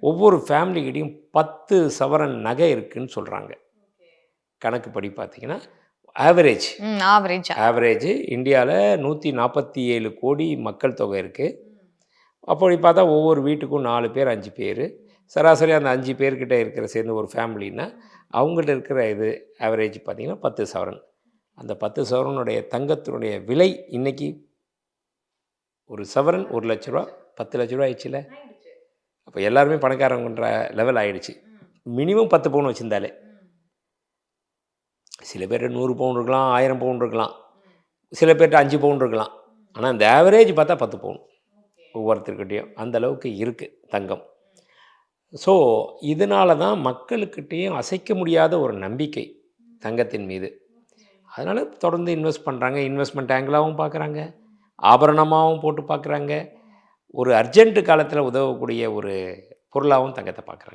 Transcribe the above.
ஒவ்வொரு ஃபேமிலிக்கிட்டையும் 10 சவரன் நகை இருக்குன்னு சொல்கிறாங்க. கணக்குப்படி பார்த்தீங்கன்னா ஆவரேஜ் ஆவரேஜா? ஆவரேஜ் இந்தியாவில் 147 கோடி மக்கள் தொகை இருக்குது. அப்படி பார்த்தா ஒவ்வொரு வீட்டுக்கும் 4 பேர் 5 பேர், சராசரி அந்த 5 பேர்கிட்ட இருக்கிற சேர்ந்து ஒரு ஃபேமிலின்னா அவங்கள்ட்ட இருக்கிற இது ஆவரேஜ் பார்த்திங்கன்னா 10 சவரன். அந்த 10 சவரனுடைய தங்கத்தினுடைய விலை இன்றைக்கி ஒரு சவரன் 1 லட்ச ரூபா, 10 லட்ச ரூபா ஆயிடுச்சுல. அப்போ எல்லாருமே பணக்காரங்கன்ற லெவல் ஆகிடுச்சு. மினிமம் 10 பவுன் வச்சுருந்தாலே. சில பேர் 100 பவுன் இருக்கலாம், 1000 பவுன் இருக்கலாம், சில பேர்கிட்ட 5 பவுன் இருக்கலாம். ஆனால் இந்த ஆவரேஜ் பார்த்தா 10 பவுன் ஒவ்வொருத்தர்கிட்டையும் அந்தளவுக்கு இருக்குது தங்கம். ஸோ இதனால தான் மக்களுக்கிட்டேயும் அசைக்க முடியாத ஒரு நம்பிக்கை தங்கத்தின் மீது. அதனால் தொடர்ந்து இன்வெஸ்ட் பண்ணுறாங்க. இன்வெஸ்ட்மெண்ட் ஆங்கிளாகவும் பார்க்குறாங்க, ஆபரணமாகவும் போட்டு பார்க்குறாங்க, ஒரு அர்ஜென்ட்டு காலத்தில் உதவக்கூடிய ஒரு பொருளாகவும் தங்கத்தை பார்க்குறாங்க.